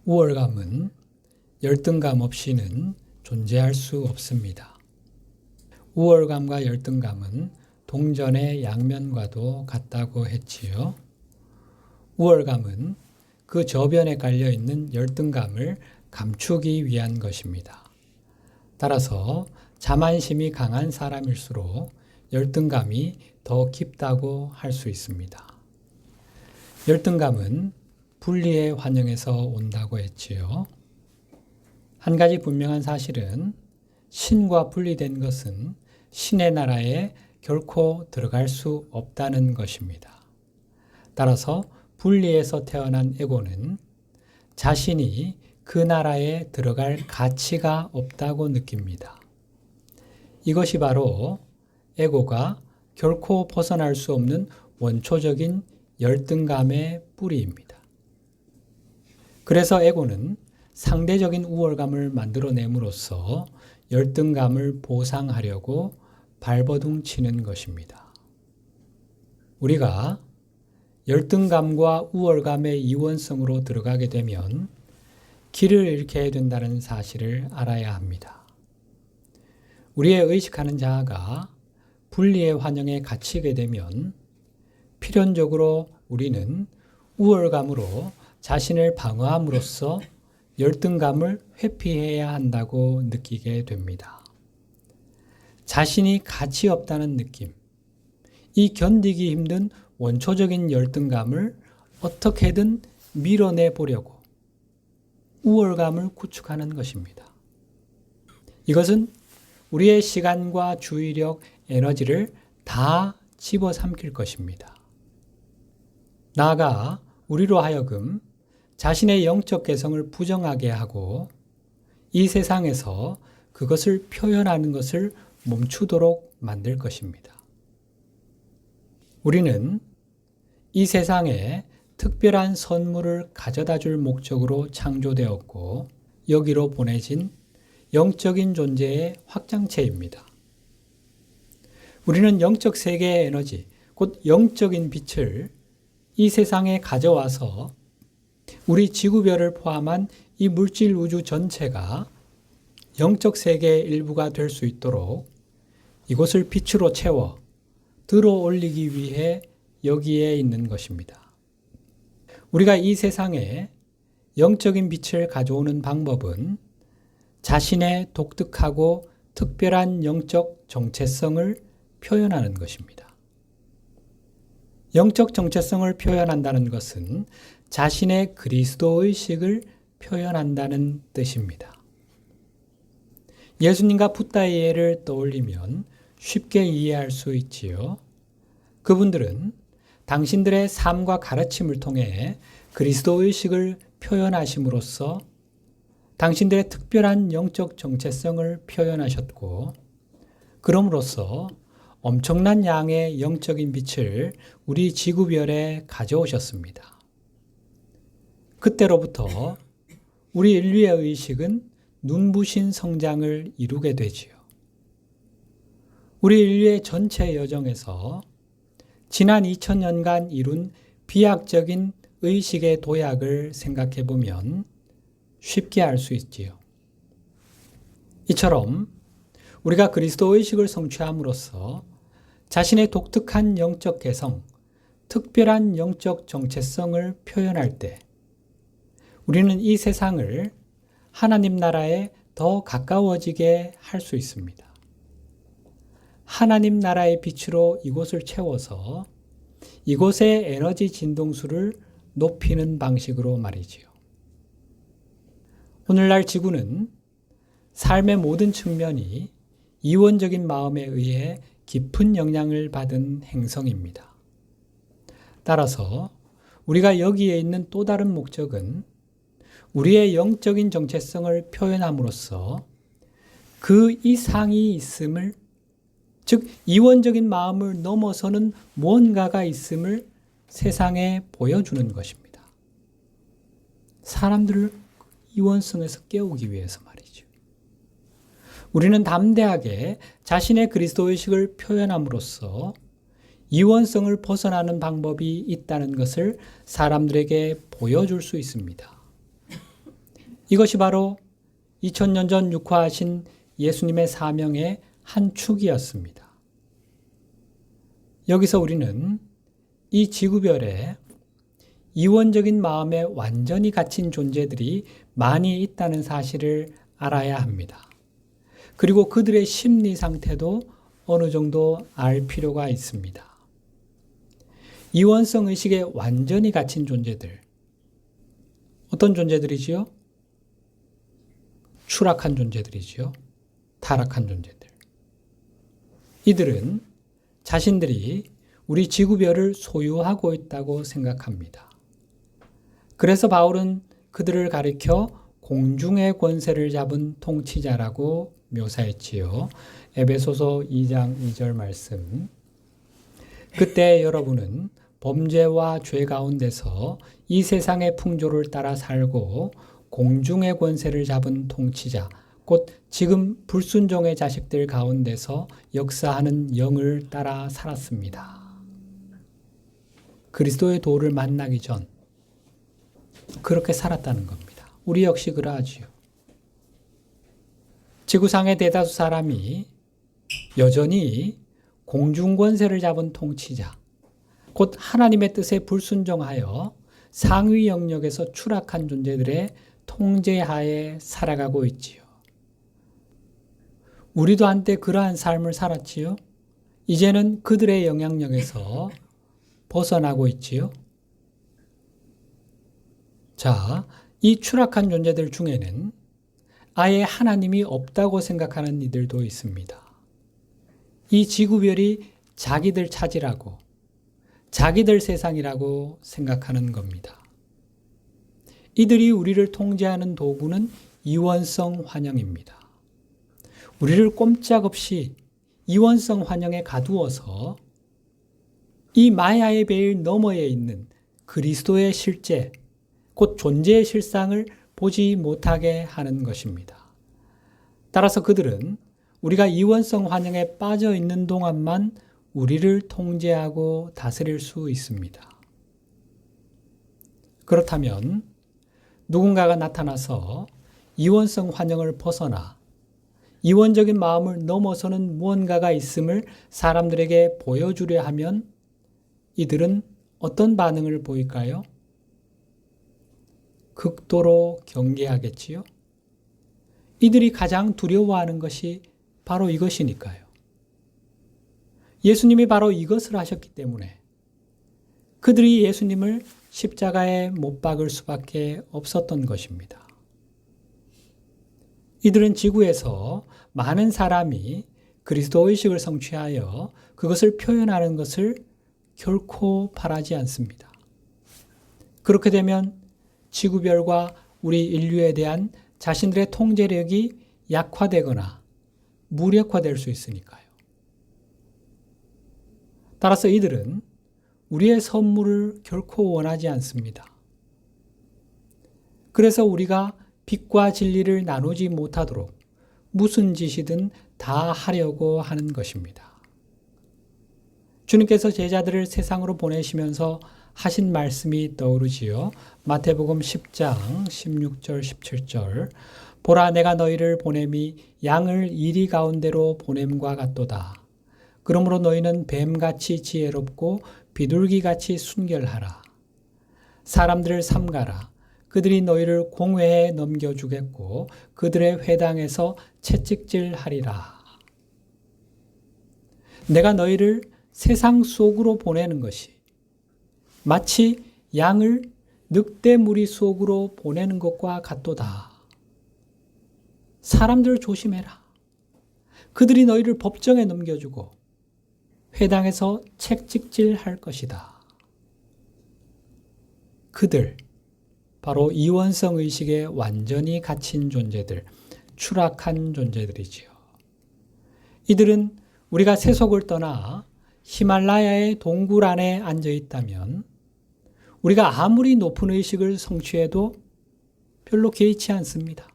우월감은 열등감 없이는 존재할 수 없습니다. 우월감과 열등감은 동전의 양면과도 같다고 했지요. 우월감은 그 저변에 깔려있는 열등감을 감추기 위한 것입니다. 따라서 자만심이 강한 사람일수록 열등감이 더 깊다고 할 수 있습니다. 열등감은 분리의 환영에서 온다고 했지요. 한 가지 분명한 사실은 신과 분리된 것은 신의 나라에 결코 들어갈 수 없다는 것입니다. 따라서 분리에서 태어난 에고는 자신이 그 나라에 들어갈 가치가 없다고 느낍니다. 이것이 바로 에고가 결코 벗어날 수 없는 원초적인 열등감의 뿌리입니다. 그래서 에고는 상대적인 우월감을 만들어냄으로써 열등감을 보상하려고 발버둥 치는 것입니다. 우리가 열등감과 우월감의 이원성으로 들어가게 되면 길을 잃게 된다는 사실을 알아야 합니다. 우리의 의식하는 자아가 분리의 환영에 갇히게 되면 필연적으로 우리는 우월감으로 자신을 방어함으로써 열등감을 회피해야 한다고 느끼게 됩니다. 자신이 가치 없다는 느낌, 이 견디기 힘든 원초적인 열등감을 어떻게든 밀어내 보려고 우월감을 구축하는 것입니다. 이것은 우리의 시간과 주의력, 에너지를 다 집어삼킬 것입니다. 나아가 우리로 하여금 자신의 영적 개성을 부정하게 하고 이 세상에서 그것을 표현하는 것을 멈추도록 만들 것입니다. 우리는 이 세상에 특별한 선물을 가져다 줄 목적으로 창조되었고 여기로 보내진 영적인 존재의 확장체입니다. 우리는 영적 세계의 에너지, 곧 영적인 빛을 이 세상에 가져와서 우리 지구별을 포함한 이 물질 우주 전체가 영적 세계의 일부가 될 수 있도록 이곳을 빛으로 채워 들어 올리기 위해 여기에 있는 것입니다. 우리가 이 세상에 영적인 빛을 가져오는 방법은 자신의 독특하고 특별한 영적 정체성을 표현하는 것입니다. 영적 정체성을 표현한다는 것은 자신의 그리스도의식을 표현한다는 뜻입니다. 예수님과 붓다의 예를 떠올리면 쉽게 이해할 수 있지요. 그분들은 당신들의 삶과 가르침을 통해 그리스도의식을 표현하심으로써 당신들의 특별한 영적 정체성을 표현하셨고 그럼으로써 엄청난 양의 영적인 빛을 우리 지구별에 가져오셨습니다. 그때로부터 우리 인류의 의식은 눈부신 성장을 이루게 되지요. 우리 인류의 전체 여정에서 지난 2000년간 이룬 비약적인 의식의 도약을 생각해 보면 쉽게 알 수 있지요. 이처럼 우리가 그리스도 의식을 성취함으로써 자신의 독특한 영적 개성, 특별한 영적 정체성을 표현할 때 우리는 이 세상을 하나님 나라에 더 가까워지게 할 수 있습니다. 하나님 나라의 빛으로 이곳을 채워서 이곳의 에너지 진동수를 높이는 방식으로 말이지요. 오늘날 지구는 삶의 모든 측면이 이원적인 마음에 의해 깊은 영향을 받은 행성입니다. 따라서 우리가 여기에 있는 또 다른 목적은 우리의 영적인 정체성을 표현함으로써 그 이상이 있음을, 즉 이원적인 마음을 넘어서는 무언가가 있음을 세상에 보여주는 것입니다. 사람들을 이원성에서 깨우기 위해서 말이죠. 우리는 담대하게 자신의 그리스도의식을 표현함으로써 이원성을 벗어나는 방법이 있다는 것을 사람들에게 보여줄 수 있습니다. 이것이 바로 2000년 전 육화하신 예수님의 사명의 한 축이었습니다. 여기서 우리는 이 지구별에 이원적인 마음에 완전히 갇힌 존재들이 많이 있다는 사실을 알아야 합니다. 그리고 그들의 심리 상태도 어느 정도 알 필요가 있습니다. 이원성 의식에 완전히 갇힌 존재들. 어떤 존재들이지요? 추락한 존재들이지요. 타락한 존재들. 이들은 자신들이 우리 지구별을 소유하고 있다고 생각합니다. 그래서 바울은 그들을 가리켜 공중의 권세를 잡은 통치자라고 묘사했지요. 에베소서 2장 2절 말씀. 그때 여러분은 범죄와 죄 가운데서 이 세상의 풍조를 따라 살고 공중의 권세를 잡은 통치자, 곧 지금 불순종의 자식들 가운데서 역사하는 영을 따라 살았습니다. 그리스도의 도를 만나기 전 그렇게 살았다는 겁니다. 우리 역시 그러하지요. 지구상의 대다수 사람이 여전히 공중권세를 잡은 통치자, 곧 하나님의 뜻에 불순종하여 상위 영역에서 추락한 존재들의 통제하에 살아가고 있지요. 우리도 한때 그러한 삶을 살았지요. 이제는 그들의 영향력에서 벗어나고 있지요. 자, 이 추락한 존재들 중에는 아예 하나님이 없다고 생각하는 이들도 있습니다. 이 지구별이 자기들 차지라고, 자기들 세상이라고 생각하는 겁니다. 이들이 우리를 통제하는 도구는 이원성 환영입니다. 우리를 꼼짝없이 이원성 환영에 가두어서 이 마야의 베일 너머에 있는 그리스도의 실제, 곧 존재의 실상을 보지 못하게 하는 것입니다. 따라서 그들은 우리가 이원성 환영에 빠져 있는 동안만 우리를 통제하고 다스릴 수 있습니다. 그렇다면 누군가가 나타나서 이원성 환영을 벗어나 이원적인 마음을 넘어서는 무언가가 있음을 사람들에게 보여주려 하면 이들은 어떤 반응을 보일까요? 극도로 경계하겠지요. 이들이 가장 두려워하는 것이 바로 이것이니까요. 예수님이 바로 이것을 하셨기 때문에 그들이 예수님을 십자가에 못 박을 수밖에 없었던 것입니다. 이들은 지구에서 많은 사람이 그리스도 의식을 성취하여 그것을 표현하는 것을 결코 바라지 않습니다. 그렇게 되면 지구별과 우리 인류에 대한 자신들의 통제력이 약화되거나 무력화될 수 있으니까요. 따라서 이들은 우리의 선물을 결코 원하지 않습니다. 그래서 우리가 빛과 진리를 나누지 못하도록 무슨 짓이든 다 하려고 하는 것입니다. 주님께서 제자들을 세상으로 보내시면서 하신 말씀이 떠오르지요. 마태복음 10장 16절 17절 보라 내가 너희를 보냄이 양을 이리 가운데로 보냄과 같도다. 그러므로 너희는 뱀같이 지혜롭고 비둘기같이 순결하라. 사람들을 삼가라. 그들이 너희를 공회에 넘겨주겠고 그들의 회당에서 채찍질하리라. 내가 너희를 세상 속으로 보내는 것이 마치 양을 늑대 무리 속으로 보내는 것과 같도다. 사람들을 조심해라. 그들이 너희를 법정에 넘겨주고 회당에서 채찍질할 것이다. 그들, 바로 이원성 의식에 완전히 갇힌 존재들, 추락한 존재들이지요. 이들은 우리가 세속을 떠나 히말라야의 동굴 안에 앉아 있다면 우리가 아무리 높은 의식을 성취해도 별로 개의치 않습니다.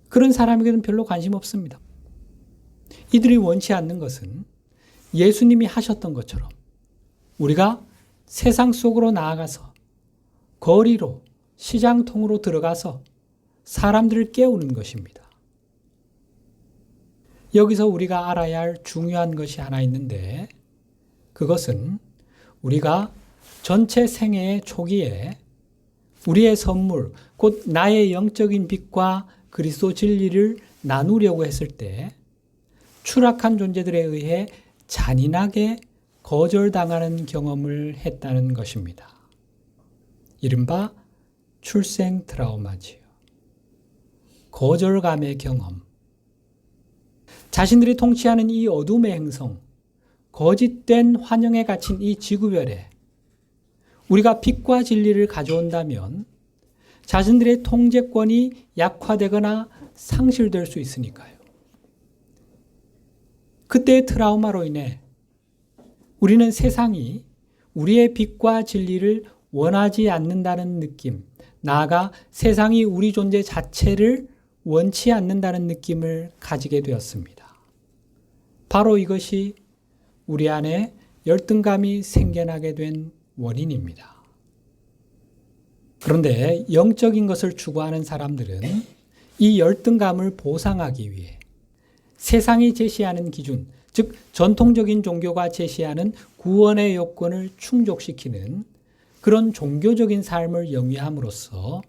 그런 사람에게는 별로 관심 없습니다. 이들이 원치 않는 것은 예수님이 하셨던 것처럼 우리가 세상 속으로 나아가서 거리로 시장통으로 들어가서 사람들을 깨우는 것입니다. 여기서 우리가 알아야 할 중요한 것이 하나 있는데, 그것은 우리가 전체 생애의 초기에 우리의 선물, 곧 나의 영적인 빛과 그리스도 진리를 나누려고 했을 때 추락한 존재들에 의해 잔인하게 거절당하는 경험을 했다는 것입니다. 이른바 출생 트라우마지요. 거절감의 경험. 자신들이 통치하는 이 어둠의 행성, 거짓된 환영에 갇힌 이 지구별에 우리가 빛과 진리를 가져온다면 자신들의 통제권이 약화되거나 상실될 수 있으니까요. 그때의 트라우마로 인해 우리는 세상이 우리의 빛과 진리를 원하지 않는다는 느낌, 나아가 세상이 우리 존재 자체를 원치 않는다는 느낌을 가지게 되었습니다. 바로 이것이 우리 안에 열등감이 생겨나게 된 원인입니다. 그런데 영적인 것을 추구하는 사람들은 이 열등감을 보상하기 위해 세상이 제시하는 기준, 즉 전통적인 종교가 제시하는 구원의 요건을 충족시키는 그런 종교적인 삶을 영위함으로써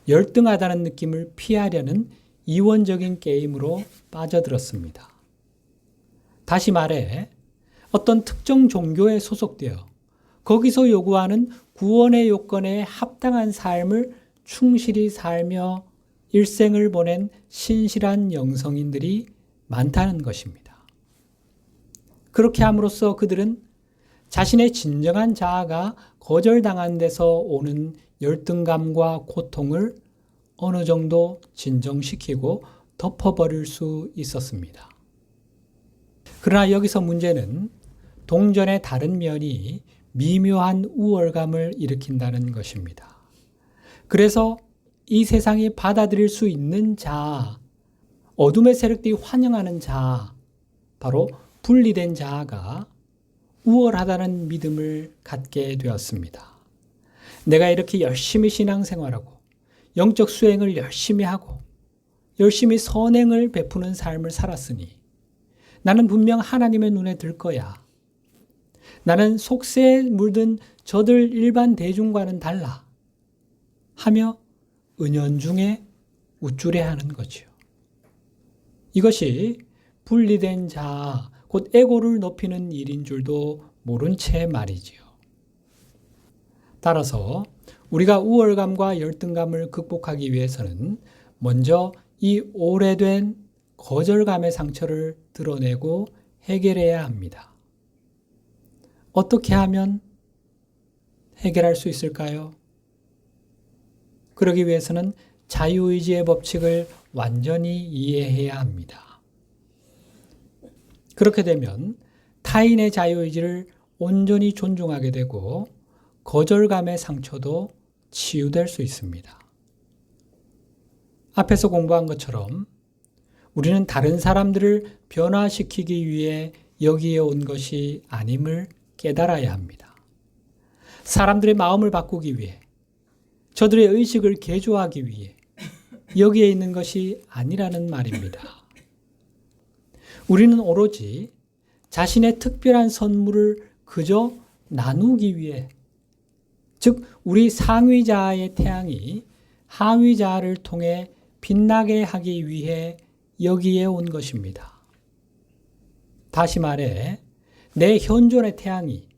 열등하다는 느낌을 피하려는 이원적인 게임으로 빠져들었습니다. 다시 말해 어떤 특정 종교에 소속되어 거기서 요구하는 구원의 요건에 합당한 삶을 충실히 살며 일생을 보낸 신실한 영성인들이 많다는 것입니다. 그렇게 함으로써 그들은 자신의 진정한 자아가 거절당한 데서 오는 열등감과 고통을 어느 정도 진정시키고 덮어버릴 수 있었습니다. 그러나 여기서 문제는 동전의 다른 면이 미묘한 우월감을 일으킨다는 것입니다. 그래서 이 세상이 받아들일 수 있는 자아, 어둠의 세력들이 환영하는 자아, 바로 분리된 자아가 우월하다는 믿음을 갖게 되었습니다. 내가 이렇게 열심히 신앙생활하고 영적 수행을 열심히 하고 열심히 선행을 베푸는 삶을 살았으니 나는 분명 하나님의 눈에 들 거야. 나는 속세에 물든 저들 일반 대중과는 달라 하며 은연중에 우쭐해하는 거지요. 이것이 분리된 자아, 곧 에고를 높이는 일인 줄도 모른 채 말이지요. 따라서 우리가 우월감과 열등감을 극복하기 위해서는 먼저 이 오래된 거절감의 상처를 드러내고 해결해야 합니다. 어떻게 하면 해결할 수 있을까요? 그러기 위해서는 자유의지의 법칙을 완전히 이해해야 합니다. 그렇게 되면 타인의 자유의지를 온전히 존중하게 되고 거절감의 상처도 치유될 수 있습니다. 앞에서 공부한 것처럼 우리는 다른 사람들을 변화시키기 위해 여기에 온 것이 아님을 깨달아야 합니다. 사람들의 마음을 바꾸기 위해, 저들의 의식을 개조하기 위해 여기에 있는 것이 아니라는 말입니다. 우리는 오로지 자신의 특별한 선물을 그저 나누기 위해, 즉 우리 상위자아의 태양이 하위자아를 통해 빛나게 하기 위해 여기에 온 것입니다. 다시 말해 내 현존의 태양이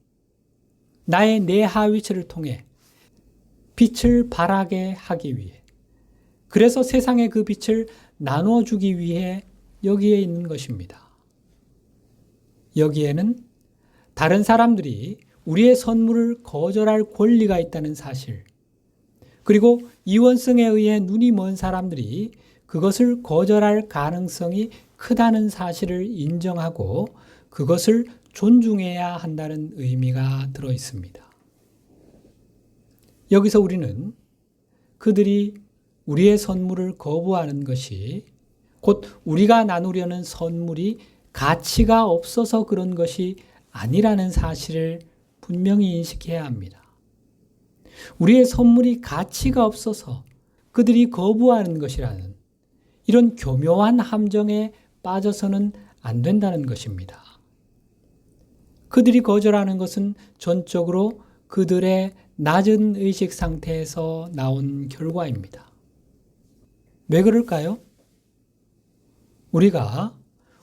나의 내하위치를 통해 빛을 발하게 하기 위해, 그래서 세상에 그 빛을 나눠주기 위해 여기에 있는 것입니다. 여기에는 다른 사람들이 우리의 선물을 거절할 권리가 있다는 사실, 그리고 이원성에 의해 눈이 먼 사람들이 그것을 거절할 가능성이 크다는 사실을 인정하고 그것을 존중해야 한다는 의미가 들어 있습니다. 여기서 우리는 그들이 우리의 선물을 거부하는 것이 곧 우리가 나누려는 선물이 가치가 없어서 그런 것이 아니라는 사실을 분명히 인식해야 합니다. 우리의 선물이 가치가 없어서 그들이 거부하는 것이라는 이런 교묘한 함정에 빠져서는 안 된다는 것입니다. 그들이 거절하는 것은 전적으로 그들의 낮은 의식 상태에서 나온 결과입니다. 왜 그럴까요? 우리가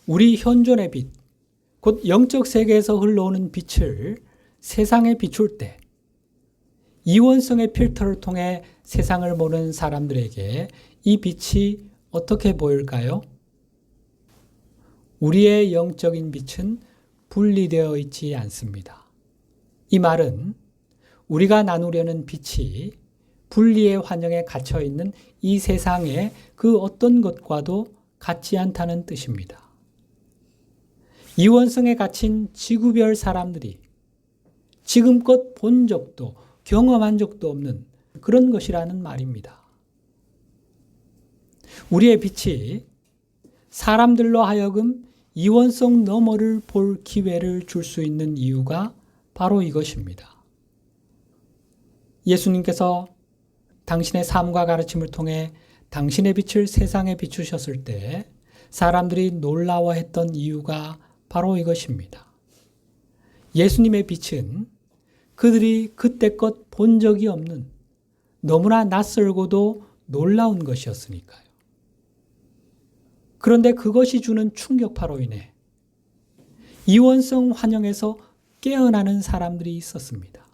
우리 현존의 빛, 곧 영적 세계에서 흘러오는 빛을 세상에 비출 때 이원성의 필터를 통해 세상을 보는 사람들에게 이 빛이 어떻게 보일까요? 우리의 영적인 빛은 분리되어 있지 않습니다. 이 말은 우리가 나누려는 빛이 분리의 환영에 갇혀 있는 이 세상의 그 어떤 것과도 같지 않다는 뜻입니다. 이원성에 갇힌 지구별 사람들이 지금껏 본 적도 경험한 적도 없는 그런 것이라는 말입니다. 우리의 빛이 사람들로 하여금 이원성 너머를 볼 기회를 줄 수 있는 이유가 바로 이것입니다. 예수님께서 당신의 삶과 가르침을 통해 당신의 빛을 세상에 비추셨을 때 사람들이 놀라워했던 이유가 바로 이것입니다. 예수님의 빛은 그들이 그때껏 본 적이 없는 너무나 낯설고도 놀라운 것이었으니까요. 그런데 그것이 주는 충격파로 인해 이원성 환영에서 깨어나는 사람들이 있었습니다.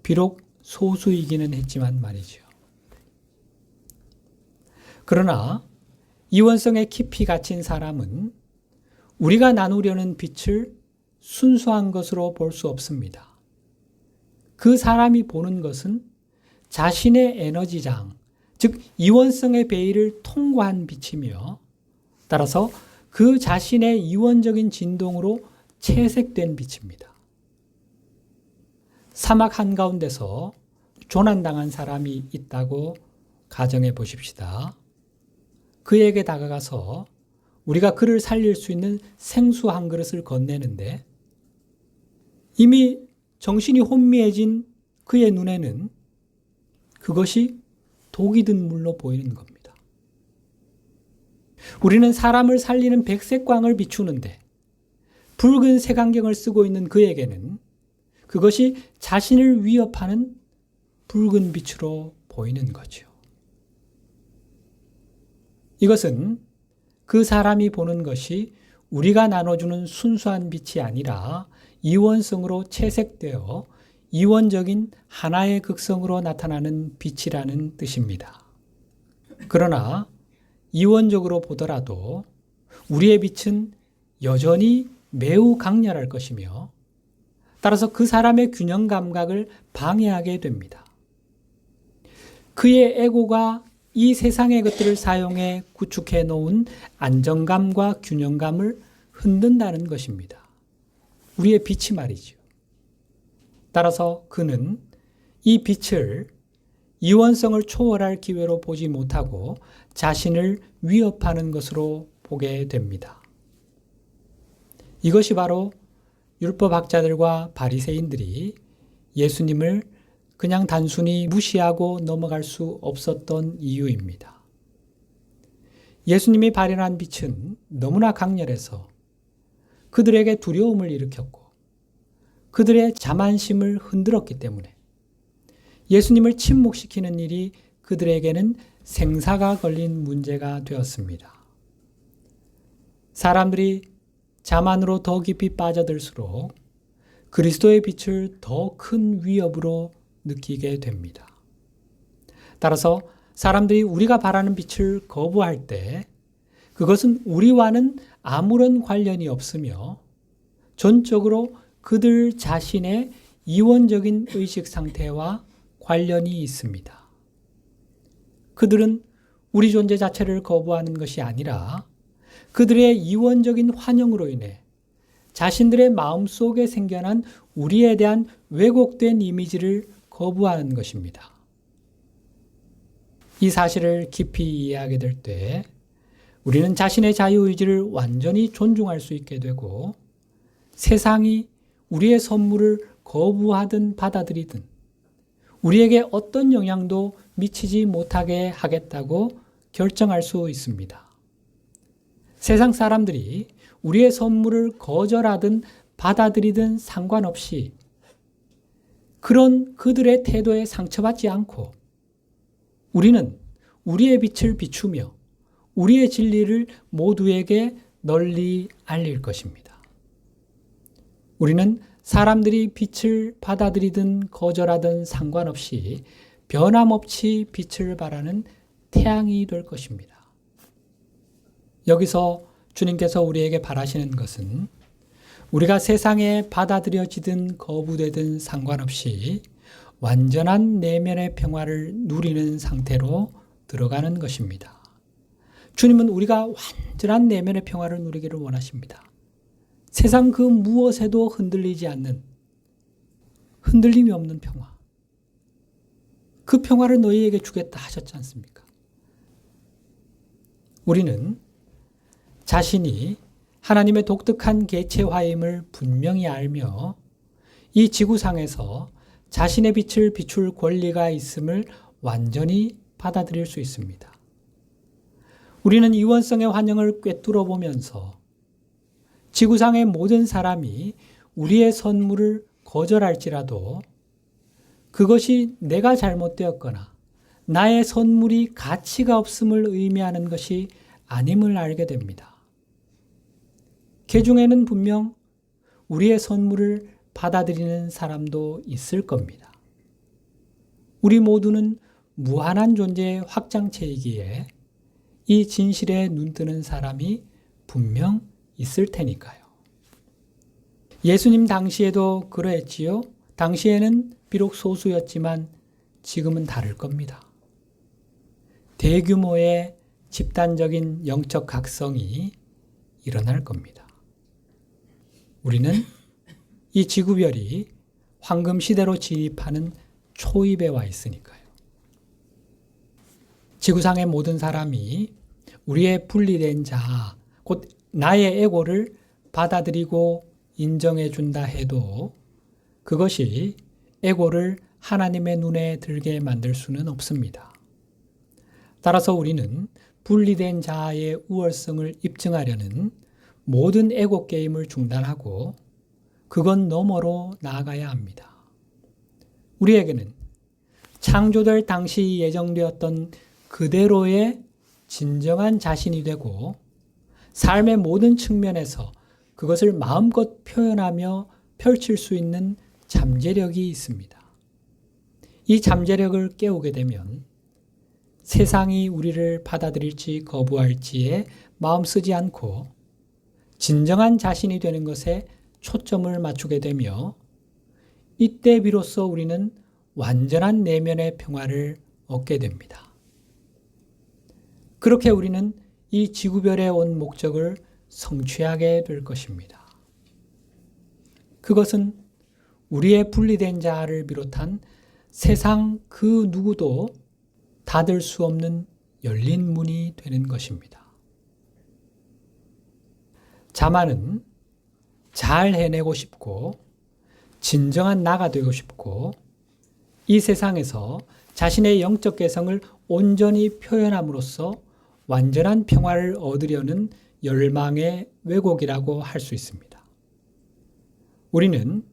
비록 소수이기는 했지만 말이죠. 그러나 이원성에 깊이 갇힌 사람은 우리가 나누려는 빛을 순수한 것으로 볼 수 없습니다. 그 사람이 보는 것은 자신의 에너지장, 즉 이원성의 베일을 통과한 빛이며 따라서 그 자신의 이원적인 진동으로 채색된 빛입니다. 사막 한가운데서 조난당한 사람이 있다고 가정해 보십시다. 그에게 다가가서 우리가 그를 살릴 수 있는 생수 한 그릇을 건네는데 이미 정신이 혼미해진 그의 눈에는 그것이 독이 든 물로 보이는 겁니다. 우리는 사람을 살리는 백색광을 비추는데 붉은 색안경을 쓰고 있는 그에게는 그것이 자신을 위협하는 붉은 빛으로 보이는 거죠. 이것은 그 사람이 보는 것이 우리가 나눠주는 순수한 빛이 아니라 이원성으로 채색되어 이원적인 하나의 극성으로 나타나는 빛이라는 뜻입니다. 그러나 이원적으로 보더라도 우리의 빛은 여전히 매우 강렬할 것이며 따라서 그 사람의 균형 감각을 방해하게 됩니다. 그의 에고가 이 세상의 것들을 사용해 구축해 놓은 안정감과 균형감을 흔든다는 것입니다. 우리의 빛이 말이죠. 따라서 그는 이 빛을 이원성을 초월할 기회로 보지 못하고 자신을 위협하는 것으로 보게 됩니다. 이것이 바로 율법학자들과 바리새인들이 예수님을 그냥 단순히 무시하고 넘어갈 수 없었던 이유입니다. 예수님이 발현한 빛은 너무나 강렬해서 그들에게 두려움을 일으켰고 그들의 자만심을 흔들었기 때문에 예수님을 침묵시키는 일이 그들에게는 생사가 걸린 문제가 되었습니다. 사람들이 자만으로 더 깊이 빠져들수록 그리스도의 빛을 더 큰 위협으로 느끼게 됩니다. 따라서 사람들이 우리가 바라는 빛을 거부할 때 그것은 우리와는 아무런 관련이 없으며 전적으로 그들 자신의 이원적인 의식 상태와 관련이 있습니다. 그들은 우리 존재 자체를 거부하는 것이 아니라 그들의 이원적인 환영으로 인해 자신들의 마음속에 생겨난 우리에 대한 왜곡된 이미지를 거부하는 것입니다. 이 사실을 깊이 이해하게 될 때 우리는 자신의 자유의지를 완전히 존중할 수 있게 되고 세상이 우리의 선물을 거부하든 받아들이든 우리에게 어떤 영향도 미치지 못하게 하겠다고 결정할 수 있습니다. 세상 사람들이 우리의 선물을 거절하든 받아들이든 상관없이 그런 그들의 태도에 상처받지 않고 우리는 우리의 빛을 비추며 우리의 진리를 모두에게 널리 알릴 것입니다. 우리는 사람들이 빛을 받아들이든 거절하든 상관없이 변함없이 빛을 발하는 태양이 될 것입니다. 여기서 주님께서 우리에게 바라시는 것은 우리가 세상에 받아들여지든 거부되든 상관없이 완전한 내면의 평화를 누리는 상태로 들어가는 것입니다. 주님은 우리가 완전한 내면의 평화를 누리기를 원하십니다. 세상 그 무엇에도 흔들리지 않는 흔들림이 없는 평화. 그 평화를 너희에게 주겠다 하셨지 않습니까? 우리는 자신이 하나님의 독특한 개체화임을 분명히 알며 이 지구상에서 자신의 빛을 비출 권리가 있음을 완전히 받아들일 수 있습니다. 우리는 이원성의 환영을 꿰뚫어 보면서 지구상의 모든 사람이 우리의 선물을 거절할지라도 그것이 내가 잘못되었거나 나의 선물이 가치가 없음을 의미하는 것이 아님을 알게 됩니다. 그 중에는 분명 우리의 선물을 받아들이는 사람도 있을 겁니다. 우리 모두는 무한한 존재의 확장체이기에 이 진실에 눈뜨는 사람이 분명 있을 테니까요. 예수님 당시에도 그러했지요. 당시에는 비록 소수였지만 지금은 다를 겁니다. 대규모의 집단적인 영적 각성이 일어날 겁니다. 우리는 이 지구별이 황금 시대로 진입하는 초입에 와 있으니까요. 지구상의 모든 사람이 우리의 분리된 자, 곧 나의 에고를 받아들이고 인정해 준다 해도 그것이 에고를 하나님의 눈에 들게 만들 수는 없습니다. 따라서 우리는 분리된 자아의 우월성을 입증하려는 모든 에고 게임을 중단하고 그건 너머로 나아가야 합니다. 우리에게는 창조될 당시 예정되었던 그대로의 진정한 자신이 되고 삶의 모든 측면에서 그것을 마음껏 표현하며 펼칠 수 있는 잠재력이 있습니다. 이 잠재력을 깨우게 되면 세상이 우리를 받아들일지 거부할지에 마음 쓰지 않고 진정한 자신이 되는 것에 초점을 맞추게 되며 이때 비로소 우리는 완전한 내면의 평화를 얻게 됩니다. 그렇게 우리는 이 지구별에 온 목적을 성취하게 될 것입니다. 그것은 우리의 분리된 자아를 비롯한 세상 그 누구도 닫을 수 없는 열린 문이 되는 것입니다. 자만은 잘 해내고 싶고 진정한 나가 되고 싶고 이 세상에서 자신의 영적 개성을 온전히 표현함으로써 완전한 평화를 얻으려는 열망의 왜곡이라고 할 수 있습니다. 우리는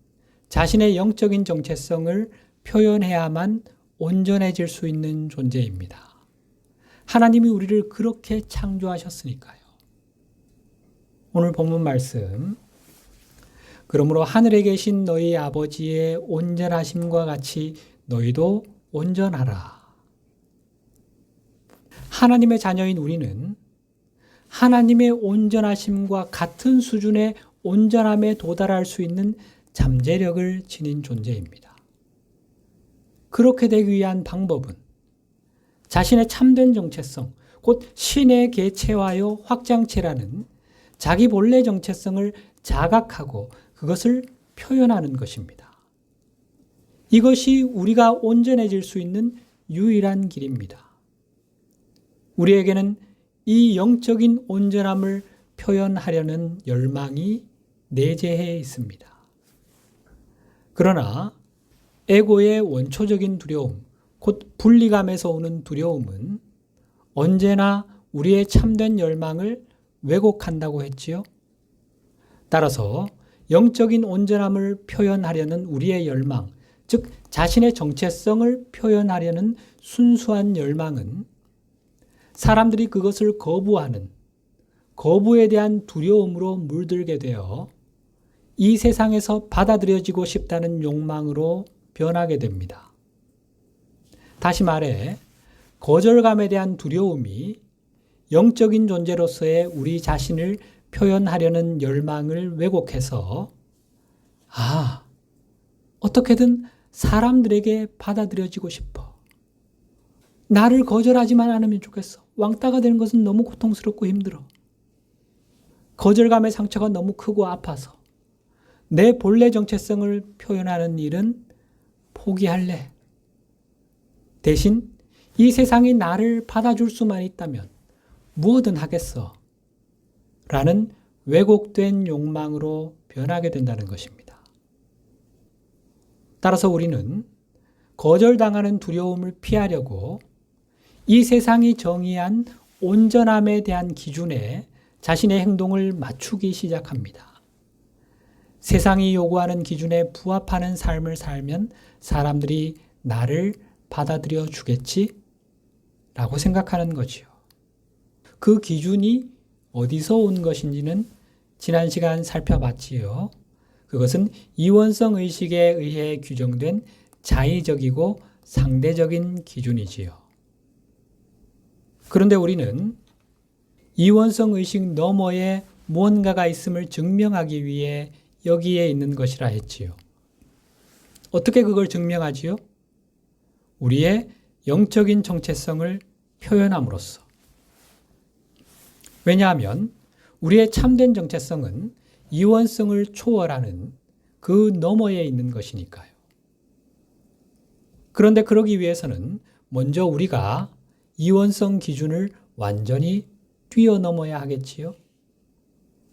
자신의 영적인 정체성을 표현해야만 온전해질 수 있는 존재입니다. 하나님이 우리를 그렇게 창조하셨으니까요. 오늘 본문 말씀, 그러므로 하늘에 계신 너희 아버지의 온전하심과 같이 너희도 온전하라. 하나님의 자녀인 우리는 하나님의 온전하심과 같은 수준의 온전함에 도달할 수 있는 잠재력을 지닌 존재입니다. 그렇게 되기 위한 방법은 자신의 참된 정체성, 곧 신의 개체화요 확장체라는 자기 본래 정체성을 자각하고 그것을 표현하는 것입니다. 이것이 우리가 온전해질 수 있는 유일한 길입니다. 우리에게는 이 영적인 온전함을 표현하려는 열망이 내재해 있습니다. 그러나 에고의 원초적인 두려움, 곧 분리감에서 오는 두려움은 언제나 우리의 참된 열망을 왜곡한다고 했지요. 따라서 영적인 온전함을 표현하려는 우리의 열망, 즉 자신의 정체성을 표현하려는 순수한 열망은 사람들이 그것을 거부하는 거부에 대한 두려움으로 물들게 되어 이 세상에서 받아들여지고 싶다는 욕망으로 변하게 됩니다. 다시 말해 거절감에 대한 두려움이 영적인 존재로서의 우리 자신을 표현하려는 열망을 왜곡해서 어떻게든 사람들에게 받아들여지고 싶어. 나를 거절하지만 않으면 좋겠어. 왕따가 되는 것은 너무 고통스럽고 힘들어. 거절감의 상처가 너무 크고 아파서 내 본래 정체성을 표현하는 일은 포기할래. 대신 이 세상이 나를 받아줄 수만 있다면 무엇든 하겠어. 라는 왜곡된 욕망으로 변하게 된다는 것입니다. 따라서 우리는 거절당하는 두려움을 피하려고 이 세상이 정의한 온전함에 대한 기준에 자신의 행동을 맞추기 시작합니다. 세상이 요구하는 기준에 부합하는 삶을 살면 사람들이 나를 받아들여 주겠지? 라고 생각하는 거지요. 그 기준이 어디서 온 것인지는 지난 시간 살펴봤지요. 그것은 이원성 의식에 의해 규정된 자의적이고 상대적인 기준이지요. 그런데 우리는 이원성 의식 너머에 무언가가 있음을 증명하기 위해 여기에 있는 것이라 했지요. 어떻게 그걸 증명하지요? 우리의 영적인 정체성을 표현함으로써. 왜냐하면 우리의 참된 정체성은 이원성을 초월하는 그 너머에 있는 것이니까요. 그런데 그러기 위해서는 먼저 우리가 이원성 기준을 완전히 뛰어넘어야 하겠지요.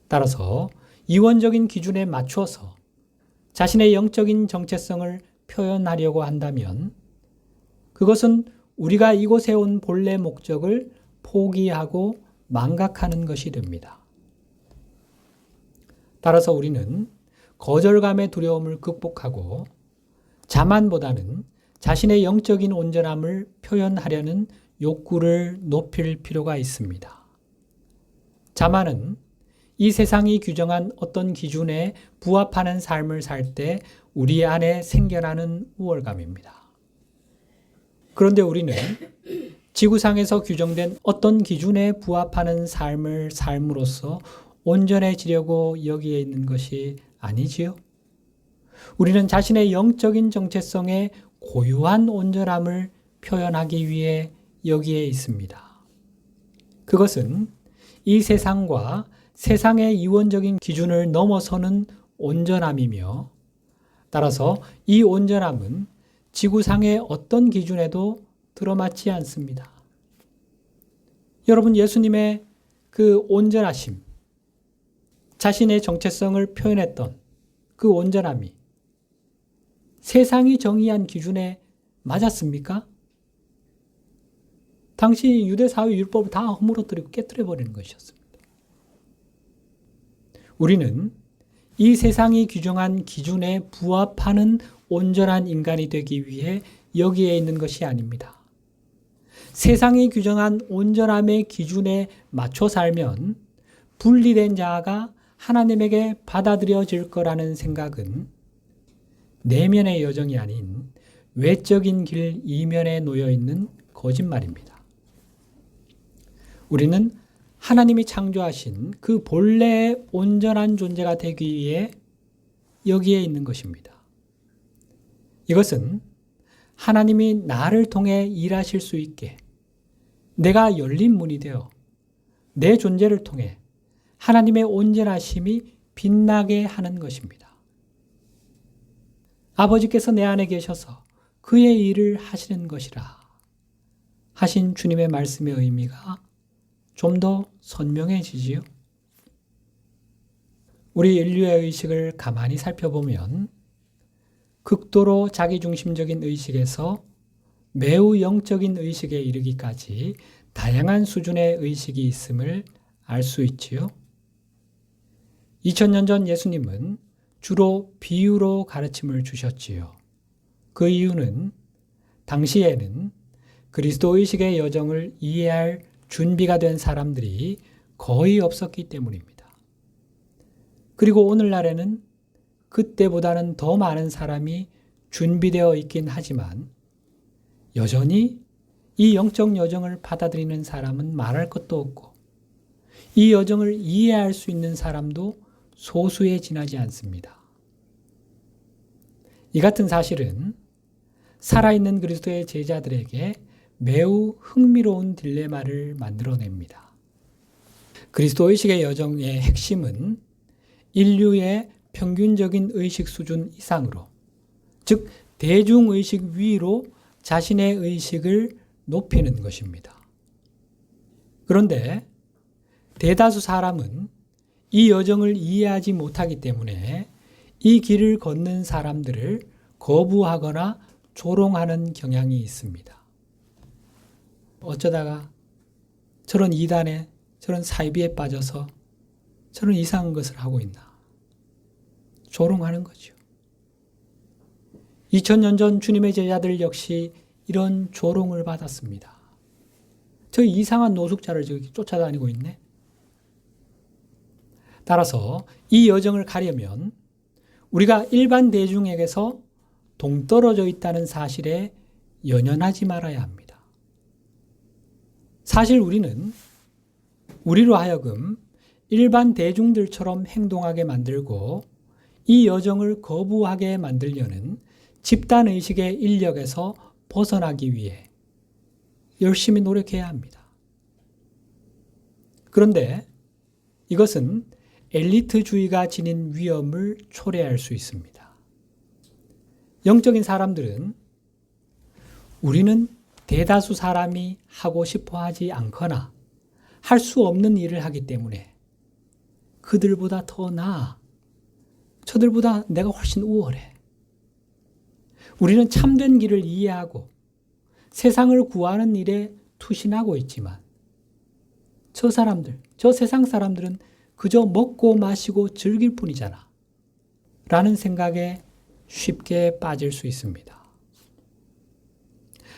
따라서 이원적인 기준에 맞추어서 자신의 영적인 정체성을 표현하려고 한다면 그것은 우리가 이곳에 온 본래 목적을 포기하고 망각하는 것이 됩니다. 따라서 우리는 거절감의 두려움을 극복하고 자만보다는 자신의 영적인 온전함을 표현하려는 욕구를 높일 필요가 있습니다. 자만은 이 세상이 규정한 어떤 기준에 부합하는 삶을 살 때 우리 안에 생겨나는 우월감입니다. 그런데 우리는 지구상에서 규정된 어떤 기준에 부합하는 삶을 삶으로써 온전해지려고 여기에 있는 것이 아니지요. 우리는 자신의 영적인 정체성의 고유한 온전함을 표현하기 위해 여기에 있습니다. 그것은 이 세상과 세상의 이원적인 기준을 넘어서는 온전함이며 따라서 이 온전함은 지구상의 어떤 기준에도 들어맞지 않습니다. 여러분, 예수님의 그 온전하심, 자신의 정체성을 표현했던 그 온전함이 세상이 정의한 기준에 맞았습니까? 당시 유대사회 율법을 다 허물어뜨리고 깨뜨려버리는 것이었습니다. 우리는 이 세상이 규정한 기준에 부합하는 온전한 인간이 되기 위해 여기에 있는 것이 아닙니다. 세상이 규정한 온전함의 기준에 맞춰 살면 분리된 자아가 하나님에게 받아들여질 거라는 생각은 내면의 여정이 아닌 외적인 길 이면에 놓여 있는 거짓말입니다. 우리는 하나님이 창조하신 그 본래의 온전한 존재가 되기 위해 여기에 있는 것입니다. 이것은 하나님이 나를 통해 일하실 수 있게 내가 열린 문이 되어 내 존재를 통해 하나님의 온전하심이 빛나게 하는 것입니다. 아버지께서 내 안에 계셔서 그의 일을 하시는 것이라 하신 주님의 말씀의 의미가 좀 더 선명해지지요. 우리 인류의 의식을 가만히 살펴보면 극도로 자기중심적인 의식에서 매우 영적인 의식에 이르기까지 다양한 수준의 의식이 있음을 알 수 있지요. 2000년 전 예수님은 주로 비유로 가르침을 주셨지요. 그 이유는 당시에는 그리스도 의식의 여정을 이해할 준비가 된 사람들이 거의 없었기 때문입니다. 그리고 오늘날에는 그때보다는 더 많은 사람이 준비되어 있긴 하지만 여전히 이 영적 여정을 받아들이는 사람은 말할 것도 없고 이 여정을 이해할 수 있는 사람도 소수에 지나지 않습니다. 이 같은 사실은 살아있는 그리스도의 제자들에게 매우 흥미로운 딜레마를 만들어냅니다. 그리스도 의식의 여정의 핵심은 인류의 평균적인 의식 수준 이상으로, 즉 대중의식 위로 자신의 의식을 높이는 것입니다. 그런데 대다수 사람은 이 여정을 이해하지 못하기 때문에 이 길을 걷는 사람들을 거부하거나 조롱하는 경향이 있습니다. 어쩌다가 저런 이단에, 저런 사이비에 빠져서 저런 이상한 것을 하고 있나. 조롱하는 거죠. 2000년 전 주님의 제자들 역시 이런 조롱을 받았습니다. 저 이상한 노숙자를 저기 쫓아다니고 있네. 따라서 이 여정을 가려면 우리가 일반 대중에게서 동떨어져 있다는 사실에 연연하지 말아야 합니다. 사실 우리로 하여금 일반 대중들처럼 행동하게 만들고 이 여정을 거부하게 만들려는 집단의식의 인력에서 벗어나기 위해 열심히 노력해야 합니다. 그런데 이것은 엘리트주의가 지닌 위험을 초래할 수 있습니다. 영적인 사람들은 우리는 대다수 사람이 하고 싶어 하지 않거나 할 수 없는 일을 하기 때문에 그들보다 더 나아. 저들보다 내가 훨씬 우월해. 우리는 참된 길을 이해하고 세상을 구하는 일에 투신하고 있지만 저 세상 사람들은 그저 먹고 마시고 즐길 뿐이잖아. 라는 생각에 쉽게 빠질 수 있습니다.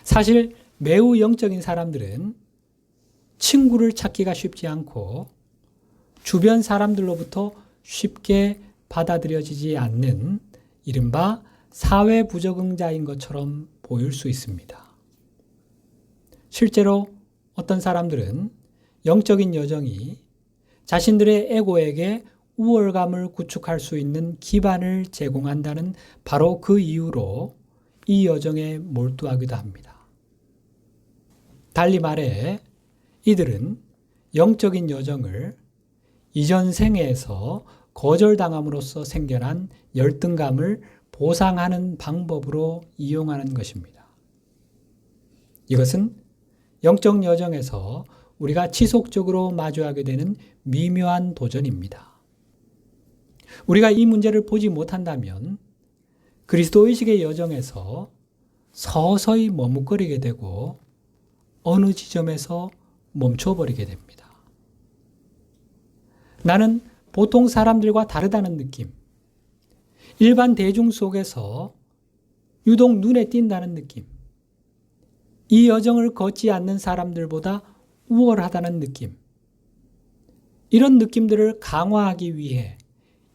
사실 매우 영적인 사람들은 친구를 찾기가 쉽지 않고 주변 사람들로부터 쉽게 받아들여지지 않는 이른바 사회 부적응자인 것처럼 보일 수 있습니다. 실제로 어떤 사람들은 영적인 여정이 자신들의 에고에게 우월감을 구축할 수 있는 기반을 제공한다는 바로 그 이유로 이 여정에 몰두하기도 합니다. 달리 말해 이들은 영적인 여정을 이전 생애에서 거절당함으로써 생겨난 열등감을 보상하는 방법으로 이용하는 것입니다. 이것은 영적 여정에서 우리가 지속적으로 마주하게 되는 미묘한 도전입니다. 우리가 이 문제를 보지 못한다면 그리스도 의식의 여정에서 서서히 머뭇거리게 되고 어느 지점에서 멈춰버리게 됩니다. 나는 보통 사람들과 다르다는 느낌, 일반 대중 속에서 유독 눈에 띈다는 느낌, 이 여정을 걷지 않는 사람들보다 우월하다는 느낌, 이런 느낌들을 강화하기 위해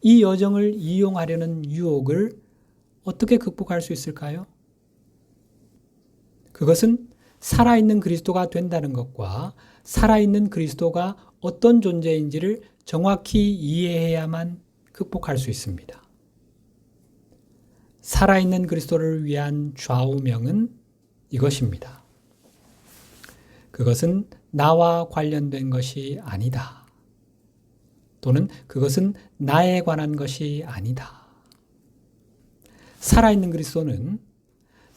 이 여정을 이용하려는 유혹을 어떻게 극복할 수 있을까요? 그것은 살아있는 그리스도가 된다는 것과 살아있는 그리스도가 어떤 존재인지를 정확히 이해해야만 극복할 수 있습니다. 살아있는 그리스도를 위한 좌우명은 이것입니다. 그것은 나와 관련된 것이 아니다. 또는 그것은 나에 관한 것이 아니다. 살아있는 그리스도는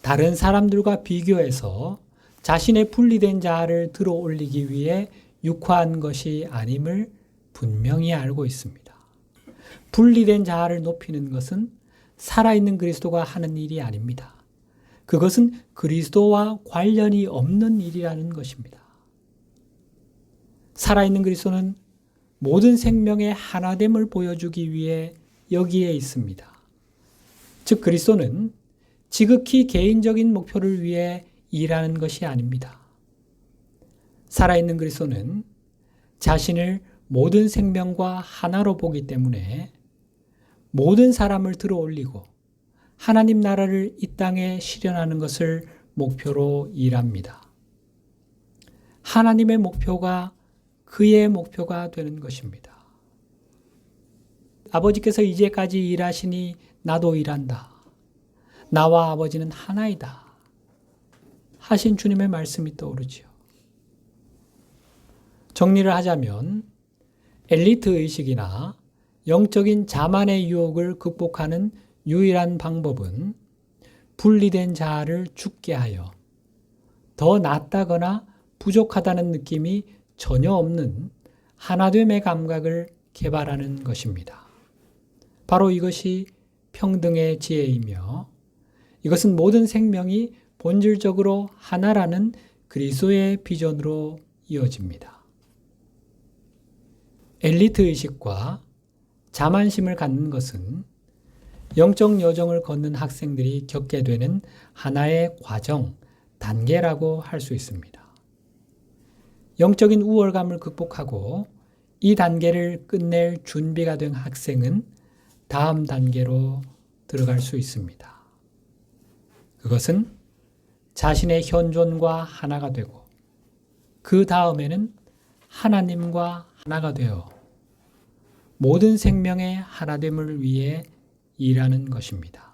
다른 사람들과 비교해서 자신의 분리된 자아를 들어 올리기 위해 육화한 것이 아님을 분명히 알고 있습니다. 분리된 자아를 높이는 것은 살아있는 그리스도가 하는 일이 아닙니다. 그것은 그리스도와 관련이 없는 일이라는 것입니다. 살아있는 그리스도는 모든 생명의 하나됨을 보여주기 위해 여기에 있습니다. 즉 그리스도는 지극히 개인적인 목표를 위해 일하는 것이 아닙니다. 살아있는 그리스도는 자신을 모든 생명과 하나로 보기 때문에 모든 사람을 들어올리고 하나님 나라를 이 땅에 실현하는 것을 목표로 일합니다. 하나님의 목표가 그의 목표가 되는 것입니다. 아버지께서 이제까지 일하시니 나도 일한다. 나와 아버지는 하나이다. 하신 주님의 말씀이 떠오르지요. 정리를 하자면 엘리트 의식이나 영적인 자만의 유혹을 극복하는 유일한 방법은 분리된 자아를 죽게 하여 더 낫다거나 부족하다는 느낌이 전혀 없는 하나됨의 감각을 개발하는 것입니다. 바로 이것이 평등의 지혜이며 이것은 모든 생명이 본질적으로 하나라는 그리스도의 비전으로 이어집니다. 엘리트 의식과 자만심을 갖는 것은 영적 여정을 걷는 학생들이 겪게 되는 하나의 과정, 단계라고 할 수 있습니다. 영적인 우월감을 극복하고 이 단계를 끝낼 준비가 된 학생은 다음 단계로 들어갈 수 있습니다. 그것은 자신의 현존과 하나가 되고 그 다음에는 하나님과 하나가 되어 모든 생명의 하나됨을 위해 일하는 것입니다.